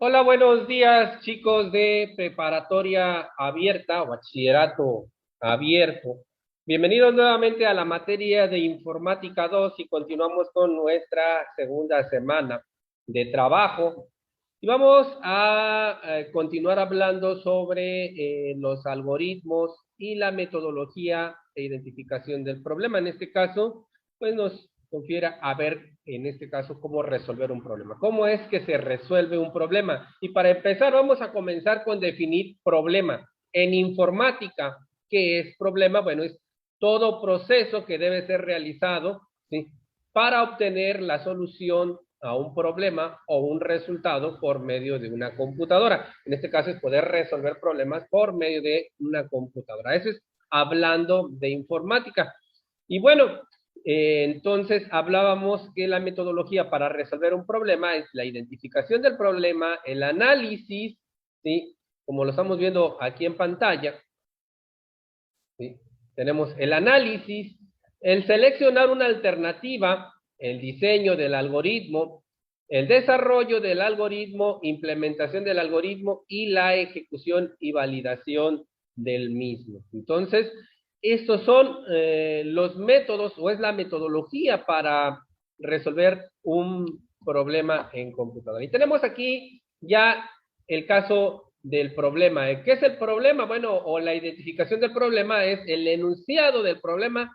Hola, buenos días, chicos de preparatoria abierta o bachillerato abierto. Bienvenidos nuevamente a la materia de informática 2 y continuamos con nuestra segunda semana de trabajo. Y vamos a continuar hablando sobre los algoritmos y la metodología de identificación del problema. En este caso, pues nos confiere a ver, en este caso, cómo resolver un problema. ¿Cómo es que se resuelve un problema? Y para empezar, vamos a comenzar con definir problema. En informática, ¿qué es problema? Bueno, es todo proceso que debe ser realizado, ¿sí?, para obtener la solución a un problema o un resultado por medio de una computadora. En este caso es poder resolver problemas por medio de una computadora. Eso es hablando de informática. Y bueno, entonces hablábamos que la metodología para resolver un problema es la identificación del problema, el análisis, ¿sí?, como lo estamos viendo aquí en pantalla, ¿sí? Tenemos el análisis, el seleccionar una alternativa, el diseño del algoritmo, el desarrollo del algoritmo, implementación del algoritmo y la ejecución y validación del mismo. Entonces, estos son los métodos o es la metodología para resolver un problema en computadora. Y tenemos aquí ya el caso del problema. ¿Qué es el problema? Bueno, o la identificación del problema es el enunciado del problema,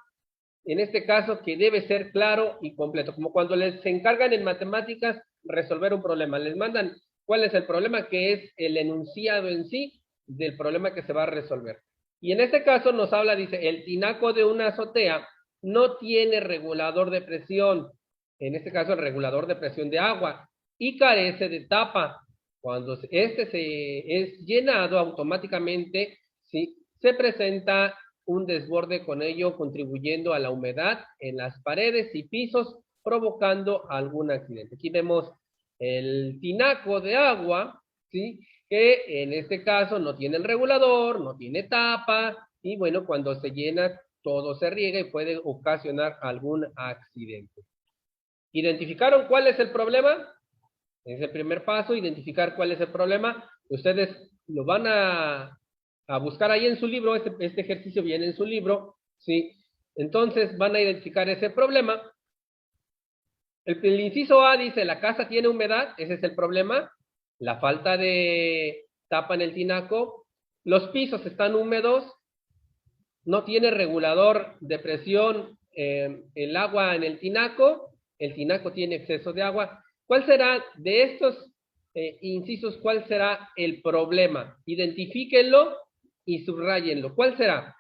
en este caso que debe ser claro y completo, como cuando les encargan en matemáticas resolver un problema, les mandan cuál es el problema, que es el enunciado en sí del problema que se va a resolver. Y en este caso nos habla, dice, el tinaco de una azotea no tiene regulador de presión, en este caso el regulador de presión de agua, y carece de tapa. Cuando este se es llenado automáticamente, ¿sí?, se presenta un desborde, con ello contribuyendo a la humedad en las paredes y pisos, provocando algún accidente. Aquí vemos el tinaco de agua, ¿sí?, que en este caso no tiene el regulador, no tiene tapa, y bueno, cuando se llena todo se riega y puede ocasionar algún accidente. ¿Identificaron cuál es el problema? Es el primer paso, identificar cuál es el problema. Ustedes lo van a buscar ahí en su libro, este ejercicio viene en su libro, ¿sí? Entonces van a identificar ese problema. El inciso A dice, la casa tiene humedad, ese es el problema. La falta de tapa en el tinaco. Los pisos están húmedos, no tiene regulador de presión el agua en el tinaco tiene exceso de agua. ¿Cuál será de estos incisos, cuál será el problema? Identifíquenlo y subrayenlo. ¿Cuál será?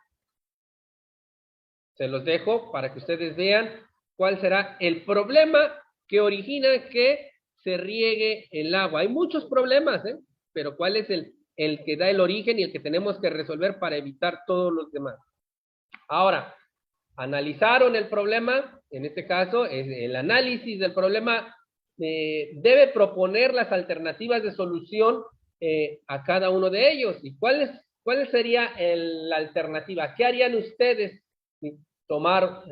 Se los dejo para que ustedes vean cuál será el problema que origina que se riegue el agua. Hay muchos problemas, ¿eh? Pero ¿cuál es el que da el origen y el que tenemos que resolver para evitar todos los demás? Ahora, analizaron el problema, en este caso, el análisis del problema debe proponer las alternativas de solución a cada uno de ellos. ¿Y cuál sería la alternativa? ¿Qué harían ustedes? Tomar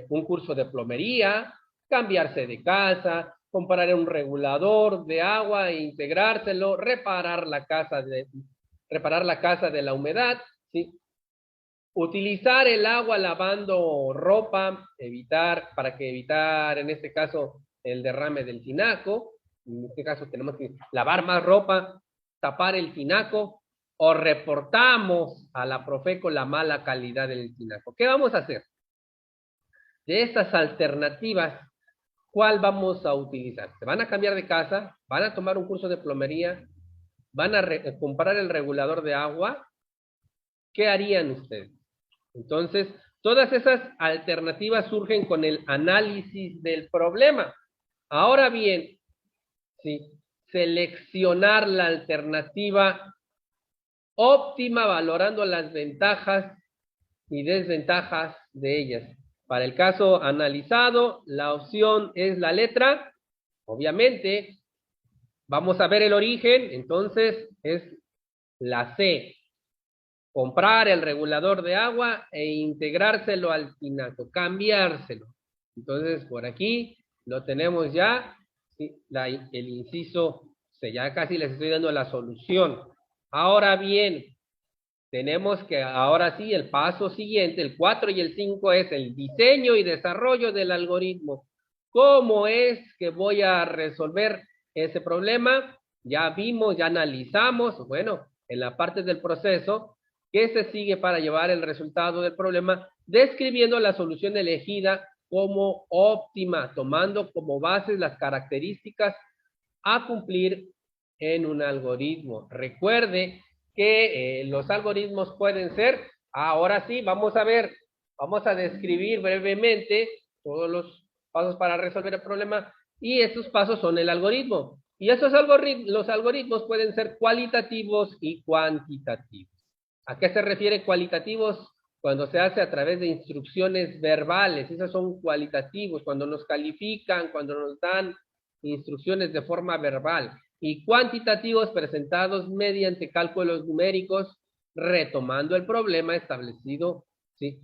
un curso de plomería, cambiarse de casa, comprar un regulador de agua e integrárselo, reparar la casa de la humedad, ¿sí? Utilizar el agua lavando ropa, evitar en este caso el derrame del tinaco. En este caso tenemos que lavar más ropa, tapar el tinaco, o reportamos a la Profeco la mala calidad del tinaco. ¿Qué vamos a hacer? De estas alternativas, ¿cuál vamos a utilizar? Se van a cambiar de casa, van a tomar un curso de plomería, van a comprar el regulador de agua. ¿Qué harían ustedes? Entonces, todas esas alternativas surgen con el análisis del problema. Ahora bien, ¿sí?, seleccionar la alternativa óptima valorando las ventajas y desventajas de ellas. Para el caso analizado, la opción es la letra, obviamente. Vamos a ver el origen, entonces es la C. Comprar el regulador de agua e integrárselo al tinaco, cambiárselo. Entonces, por aquí lo tenemos ya, ¿sí?, el inciso sea, ya casi les estoy dando la solución. Ahora bien, tenemos que, ahora sí, el paso siguiente, el 4 y el 5 es el diseño y desarrollo del algoritmo. ¿Cómo es que voy a resolver ese problema? Ya vimos, ya analizamos, bueno, en la parte del proceso, ¿qué se sigue para llevar el resultado del problema? Describiendo la solución elegida como óptima, tomando como bases las características a cumplir en un algoritmo. Recuerde que los algoritmos pueden ser, ahora sí, vamos a ver, vamos a describir brevemente todos los pasos para resolver el problema y estos pasos son el algoritmo. Y esos los algoritmos pueden ser cualitativos y cuantitativos. ¿A qué se refiere cualitativos? Cuando se hace a través de instrucciones verbales, esos son cualitativos, cuando nos califican, cuando nos dan instrucciones de forma verbal, y cuantitativos presentados mediante cálculos numéricos, retomando el problema establecido, ¿sí?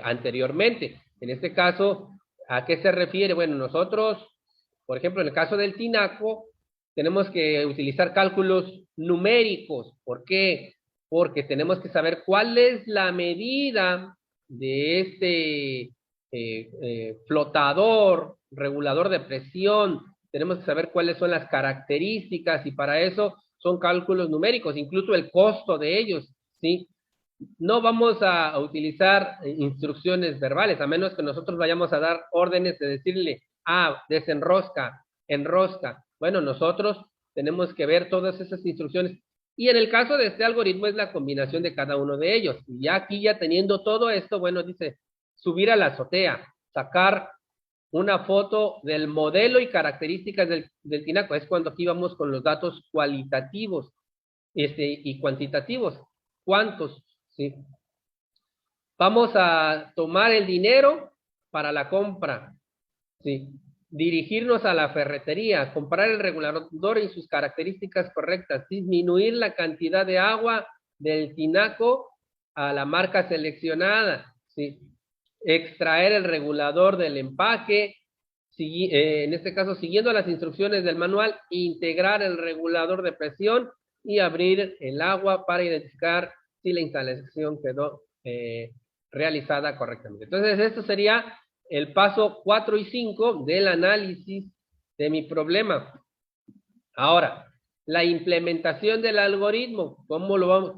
Anteriormente. En este caso, ¿a qué se refiere? Bueno, nosotros, por ejemplo, en el caso del tinaco, tenemos que utilizar cálculos numéricos. ¿Por qué? Porque tenemos que saber cuál es la medida de este flotador, regulador de presión, tenemos que saber cuáles son las características y para eso son cálculos numéricos, incluso el costo de ellos, ¿sí? No vamos a utilizar instrucciones verbales, a menos que nosotros vayamos a dar órdenes de decirle, desenrosca, enrosca. Bueno, nosotros tenemos que ver todas esas instrucciones. Y en el caso de este algoritmo es la combinación de cada uno de ellos. Y ya aquí, ya teniendo todo esto, bueno, dice, subir a la azotea, sacar una foto del modelo y características del tinaco. Es cuando aquí vamos con los datos cualitativos y cuantitativos. ¿Cuántos? ¿Sí? Vamos a tomar el dinero para la compra, ¿sí? Dirigirnos a la ferretería, comprar el regulador y sus características correctas, disminuir la cantidad de agua del tinaco a la marca seleccionada, ¿sí? Extraer el regulador del empaque, en este caso siguiendo las instrucciones del manual, integrar el regulador de presión y abrir el agua para identificar si la instalación quedó realizada correctamente. Entonces, esto sería el paso 4 y 5 del análisis de mi problema. Ahora, la implementación del algoritmo,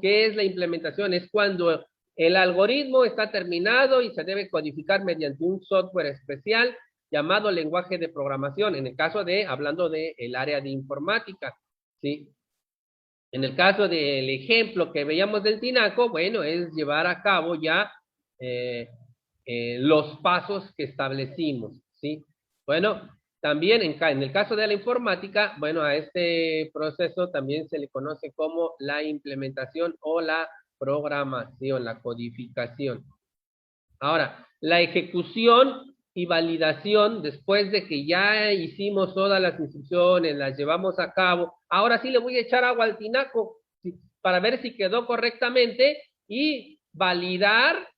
¿qué es la implementación? Es cuando el algoritmo está terminado y se debe codificar mediante un software especial llamado lenguaje de programación, en el caso de, hablando del área de informática, ¿sí? En el caso del ejemplo que veíamos del tinaco, bueno, es llevar a cabo ya los pasos que establecimos, ¿sí? Bueno, también en el caso de la informática, bueno, a este proceso también se le conoce como la implementación o la programación, la codificación. Ahora, la ejecución y validación, después de que ya hicimos todas las instrucciones, las llevamos a cabo, ahora sí le voy a echar agua al tinaco, ¿sí? Para ver si quedó correctamente y validar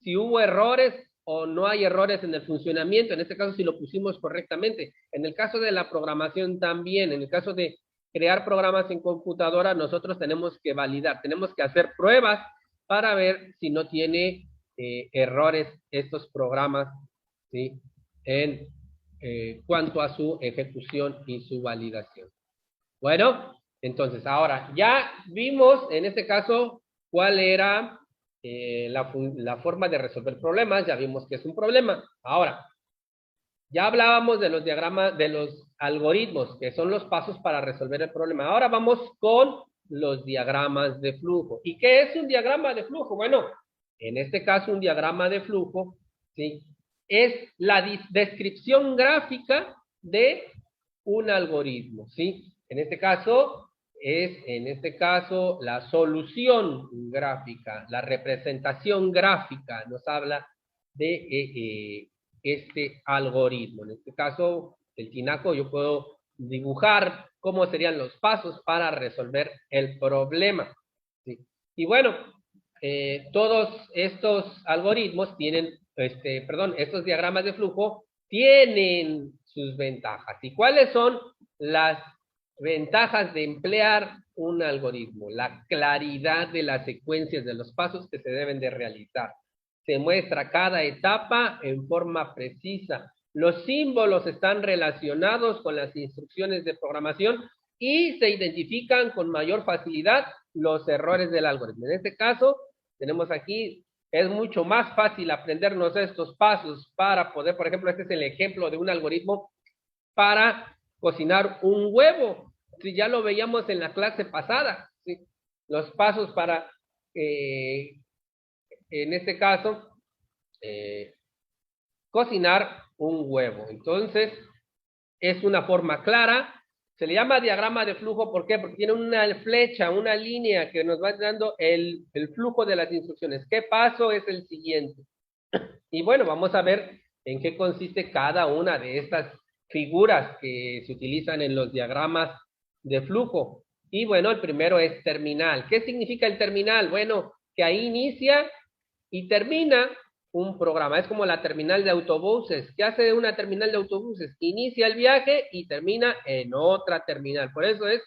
si hubo errores o no hay errores en el funcionamiento, en este caso si lo pusimos correctamente. En el caso de la programación también, en el caso de crear programas en computadora, nosotros tenemos que validar, tenemos que hacer pruebas para ver si no tiene errores estos programas, ¿sí? En cuanto a su ejecución y su validación. Bueno, entonces ahora ya vimos en este caso cuál era la forma de resolver problemas, ya vimos que es un problema. Ahora, ya hablábamos de los diagramas, de los algoritmos, que son los pasos para resolver el problema. Ahora vamos con los diagramas de flujo. ¿Y qué es un diagrama de flujo? Bueno, en este caso un diagrama de flujo, ¿sí? Es la descripción gráfica de un algoritmo, ¿sí? En este caso, la solución gráfica, la representación gráfica nos habla de este algoritmo. En este caso, el tinaco, yo puedo dibujar cómo serían los pasos para resolver el problema, ¿sí? Y bueno, todos estos algoritmos tienen, estos diagramas de flujo tienen sus ventajas. ¿Y cuáles son las Ventajas de emplear un algoritmo: la claridad de las secuencias de los pasos que se deben de realizar. Se muestra cada etapa en forma precisa. Los símbolos están relacionados con las instrucciones de programación y se identifican con mayor facilidad los errores del algoritmo. En este caso, tenemos aquí, es mucho más fácil aprendernos estos pasos para poder, por ejemplo, este es el ejemplo de un algoritmo para cocinar un huevo. Si ya lo veíamos en la clase pasada, ¿sí? Los pasos para, en este caso, cocinar un huevo. Entonces, es una forma clara. Se le llama diagrama de flujo, ¿por qué? Porque tiene una flecha, una línea que nos va dando el flujo de las instrucciones. ¿Qué paso es el siguiente? Y bueno, vamos a ver en qué consiste cada una de estas figuras que se utilizan en los diagramas de flujo. Y bueno, el primero es terminal. ¿Qué significa el terminal? Bueno, que ahí inicia y termina un programa. Es como la terminal de autobuses. ¿Qué hace una terminal de autobuses? Inicia el viaje y termina en otra terminal. Por eso es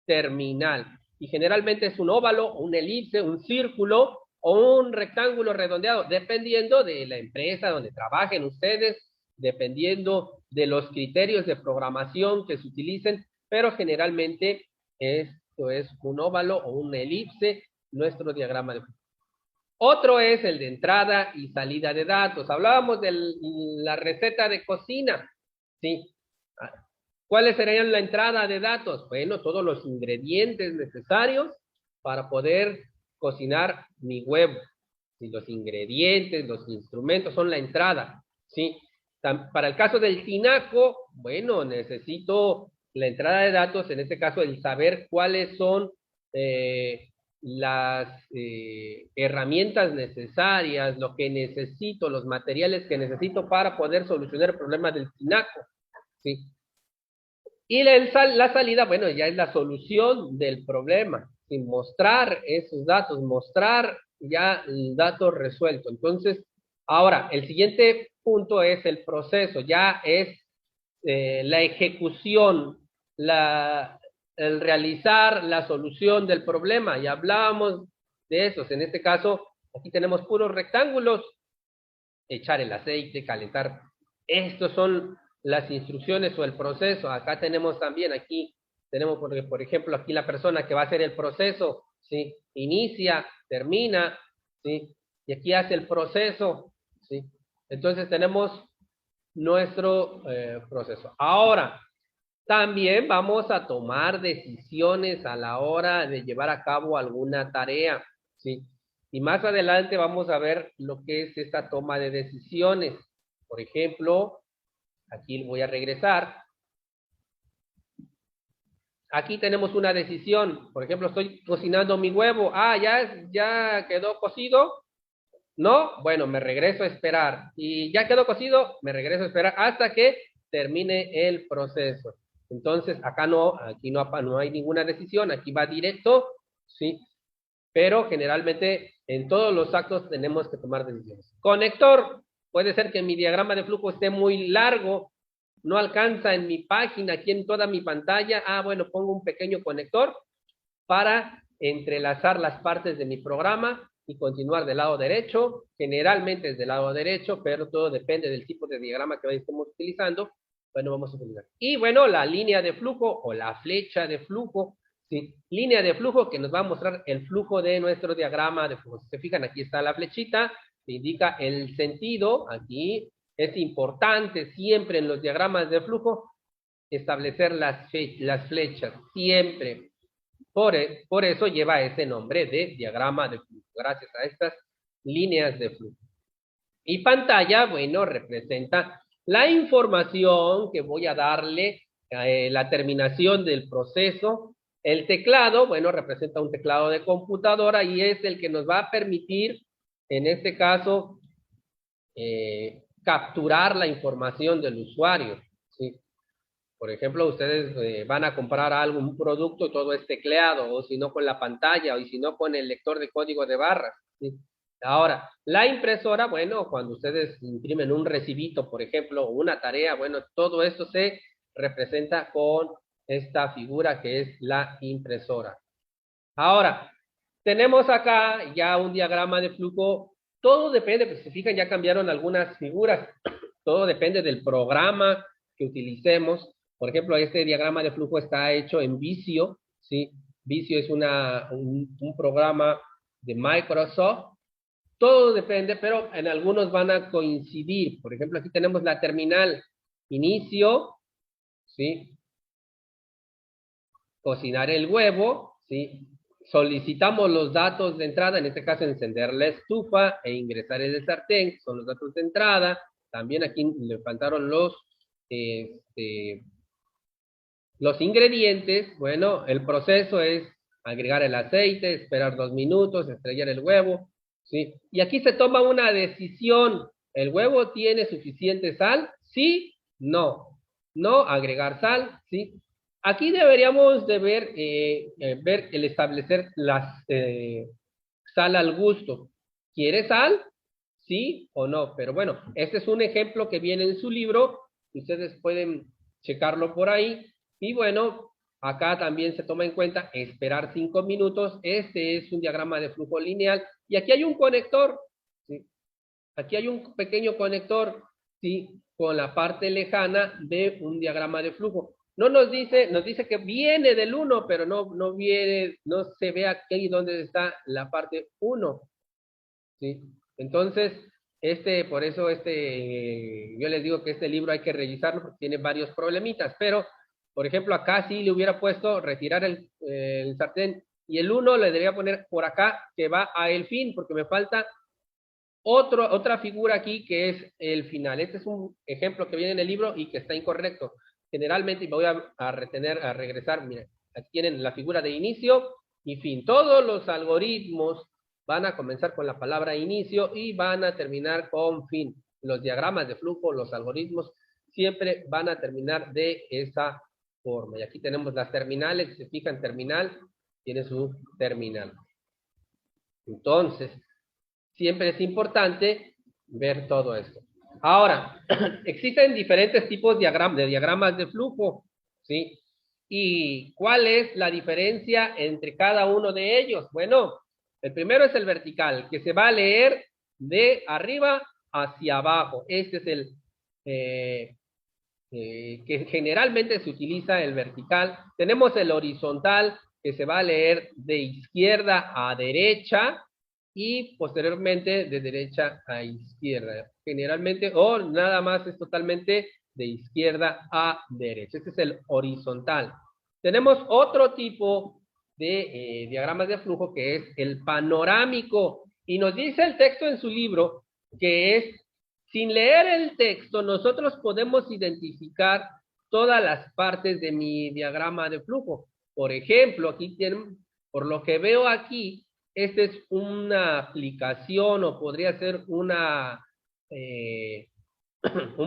terminal. Y generalmente es un óvalo, un elipse, un círculo o un rectángulo redondeado, dependiendo de la empresa donde trabajen ustedes, dependiendo de los criterios de programación que se utilicen, pero generalmente esto es un óvalo o un elipse, nuestro diagrama de flujo. Otro es el de entrada y salida de datos. Hablábamos de la receta de cocina, ¿sí? ¿Cuáles serían la entrada de datos? Bueno, todos los ingredientes necesarios para poder cocinar mi huevo. ¿Sí? Los ingredientes, los instrumentos son la entrada, ¿sí? Para el caso del tinaco, bueno, necesito la entrada de datos, en este caso el saber cuáles son las herramientas necesarias, lo que necesito, los materiales que necesito para poder solucionar el problema del tinaco, ¿sí? Y la salida, bueno, ya es la solución del problema, sin mostrar esos datos, mostrar ya el dato resuelto. Entonces, ahora, el siguiente punto es el proceso, ya es la ejecución, el realizar la solución del problema. Ya hablábamos de esos. En este caso, aquí tenemos puros rectángulos, echar el aceite, calentar. Estos son las instrucciones o el proceso. Acá tenemos también, aquí tenemos, por ejemplo, aquí la persona que va a hacer el proceso, ¿sí? Inicia, termina, ¿sí? Y aquí hace el proceso, ¿sí? Entonces tenemos nuestro proceso. Ahora, también vamos a tomar decisiones a la hora de llevar a cabo alguna tarea, ¿sí? Y más adelante vamos a ver lo que es esta toma de decisiones. Por ejemplo, aquí voy a regresar. Aquí tenemos una decisión. Por ejemplo, estoy cocinando mi huevo. Ah, ya quedó cocido. No, bueno, me regreso a esperar. Y ya quedó cocido, me regreso a esperar hasta que termine el proceso. Entonces, aquí no hay ninguna decisión, aquí va directo, ¿sí? Pero generalmente en todos los actos tenemos que tomar decisiones. Conector, puede ser que mi diagrama de flujo esté muy largo, no alcanza en mi página, aquí en toda mi pantalla. Ah, bueno, pongo un pequeño conector para entrelazar las partes de mi programa y continuar del lado derecho. Generalmente es del lado derecho, pero todo depende del tipo de diagrama que estemos utilizando. Bueno, vamos a utilizar. Y bueno, la línea de flujo o la flecha de flujo, ¿sí? Línea de flujo que nos va a mostrar el flujo de nuestro diagrama de flujo. Si se fijan, aquí está la flechita, que indica el sentido. Aquí es importante siempre en los diagramas de flujo establecer las flechas, siempre. Por eso lleva ese nombre de diagrama de flujo, gracias a estas líneas de flujo. Y pantalla, bueno, representa la información que voy a darle, la terminación del proceso. El teclado, bueno, representa un teclado de computadora y es el que nos va a permitir, en este caso, capturar la información del usuario, ¿sí? Por ejemplo, ustedes van a comprar algo, un producto, todo es tecleado, o si no con la pantalla, o si no con el lector de código de barras, ¿sí? Ahora, la impresora, bueno, cuando ustedes imprimen un recibito, por ejemplo, o una tarea, bueno, todo esto se representa con esta figura que es la impresora. Ahora, tenemos acá ya un diagrama de flujo. Todo depende, pues si se fijan, ya cambiaron algunas figuras. Todo depende del programa que utilicemos. Por ejemplo, este diagrama de flujo está hecho en Visio, ¿sí? Visio es un programa de Microsoft. Todo depende, pero en algunos van a coincidir. Por ejemplo, aquí tenemos la terminal inicio, ¿sí? Cocinar el huevo, ¿sí? Solicitamos los datos de entrada, en este caso encender la estufa e ingresar el sartén, son los datos de entrada. También aquí le faltaron los ingredientes. Bueno, el proceso es agregar el aceite, esperar 2 minutos, estrellar el huevo, ¿sí? Y aquí se toma una decisión. ¿El huevo tiene suficiente sal? Sí, no. No agregar sal, ¿sí? Aquí deberíamos de ver el establecer las sal al gusto. ¿Quiere sal? Sí o no. Pero bueno, este es un ejemplo que viene en su libro. Ustedes pueden checarlo por ahí. Y bueno, acá también se toma en cuenta esperar 5 minutos. Este es un diagrama de flujo lineal. Y aquí hay un conector, ¿sí? Aquí hay un pequeño conector, ¿sí? Con la parte lejana de un diagrama de flujo. No nos dice que viene del 1, pero no viene, no se ve aquí donde está la parte 1, ¿sí? Entonces, por eso yo les digo que este libro hay que revisarlo porque tiene varios problemitas, pero, por ejemplo, acá sí le hubiera puesto retirar el sartén y el 1 le debería poner por acá que va a el fin, porque me falta otra figura aquí que es el final. Este es un ejemplo que viene en el libro y que está incorrecto. Generalmente, y me voy a regresar, miren, aquí tienen la figura de inicio y fin. Todos los algoritmos van a comenzar con la palabra inicio y van a terminar con fin. Los diagramas de flujo, los algoritmos, siempre van a terminar de esa forma. Y aquí tenemos las terminales. Si se fijan, terminal tiene su terminal. Entonces, siempre es importante ver todo esto. Ahora, existen diferentes tipos de diagramas de flujo, ¿sí? ¿Y cuál es la diferencia entre cada uno de ellos? Bueno, el primero es el vertical, que se va a leer de arriba hacia abajo. Este es el que generalmente se utiliza el vertical. Tenemos el horizontal, que se va a leer de izquierda a derecha y posteriormente de derecha a izquierda. Generalmente, o nada más es totalmente de izquierda a derecha. Este es el horizontal. Tenemos otro tipo de diagramas de flujo que es el panorámico. Y nos dice el texto en su libro que es, sin leer el texto, nosotros podemos identificar todas las partes de mi diagrama de flujo. Por ejemplo, aquí tienen, por lo que veo aquí, esta es una aplicación o podría ser un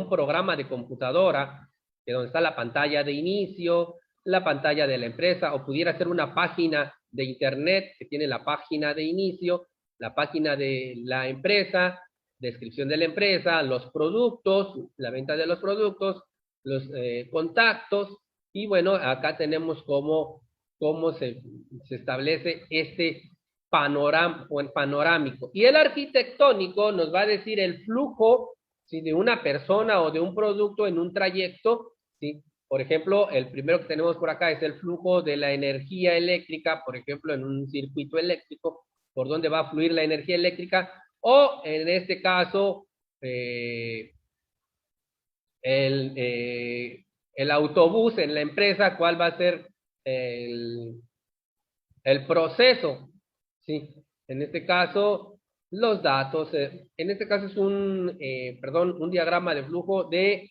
programa de computadora, donde está la pantalla de inicio, la pantalla de la empresa, o pudiera ser una página de internet que tiene la página de inicio, la página de la empresa, descripción de la empresa, los productos, la venta de los productos, los contactos, y bueno, acá tenemos cómo se establece este panorámico. Y el arquitectónico nos va a decir el flujo, ¿sí?, de una persona o de un producto en un trayecto, ¿sí? Por ejemplo, el primero que tenemos por acá es el flujo de la energía eléctrica, por ejemplo, en un circuito eléctrico, por donde va a fluir la energía eléctrica, o en este caso, el autobús en la empresa, cuál va a ser el proceso, ¿sí? En este caso, los datos, en este caso es un diagrama de flujo de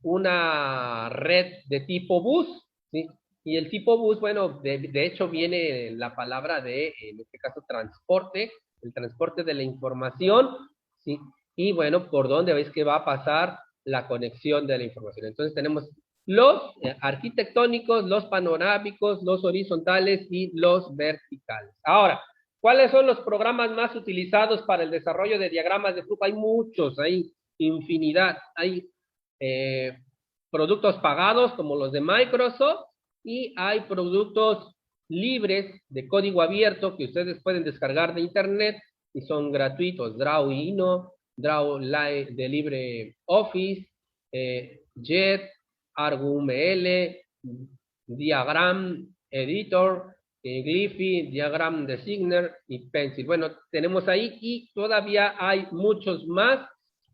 una red de tipo bus, ¿sí? Y el tipo bus, bueno, de hecho viene la palabra en este caso, transporte, el transporte de la información, ¿sí? Y bueno, por dónde veis que va a pasar la conexión de la información. Entonces tenemos los arquitectónicos, los panorámicos, los horizontales y los verticales. Ahora, ¿cuáles son los programas más utilizados para el desarrollo de diagramas de flujo? Hay muchos, hay infinidad. Hay productos pagados como los de Microsoft, y hay productos libres de código abierto que ustedes pueden descargar de internet y son gratuitos. Drawino, Drawline de LibreOffice, Jet, ArgML, Diagram Editor, Glyphy, Diagram Designer y Pencil. Bueno, tenemos ahí y todavía hay muchos más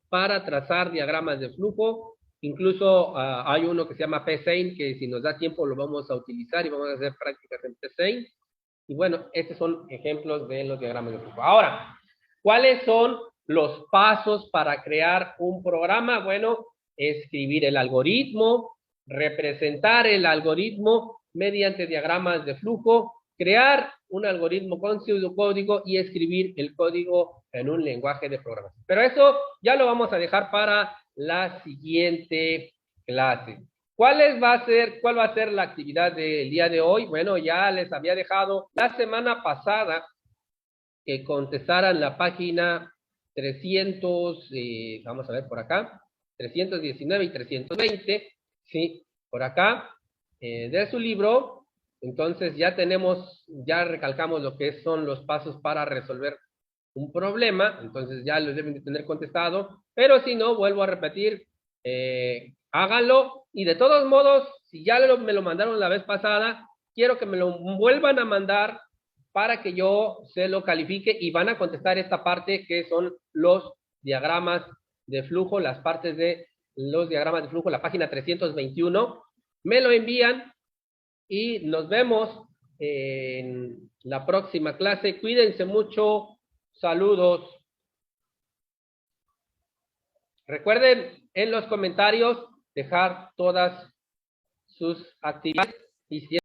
para trazar diagramas de flujo. Incluso hay uno que se llama PSeInt, que si nos da tiempo lo vamos a utilizar y vamos a hacer prácticas en PSeInt. Y bueno, estos son ejemplos de los diagramas de flujo. Ahora, ¿cuáles son los pasos para crear un programa? Bueno, escribir el algoritmo, representar el algoritmo mediante diagramas de flujo, crear un algoritmo con pseudocódigo y escribir el código en un lenguaje de programación. Pero eso ya lo vamos a dejar para la siguiente clase. ¿Cuál va a ser la actividad del día de hoy? Bueno, ya les había dejado la semana pasada que contestaran la página 300, vamos a ver por acá, 319 y 320, sí, por acá, de su libro. Entonces ya recalcamos lo que son los pasos para resolver un problema, entonces ya lo deben de tener contestado, pero si no, vuelvo a repetir, háganlo, y de todos modos, si ya me lo mandaron la vez pasada, quiero que me lo vuelvan a mandar para que yo se lo califique y van a contestar esta parte que son los diagramas de flujo, las partes de los diagramas de flujo, la página 321, me lo envían y nos vemos en la próxima clase. Cuídense mucho, saludos. Recuerden en los comentarios dejar todas sus actividades y si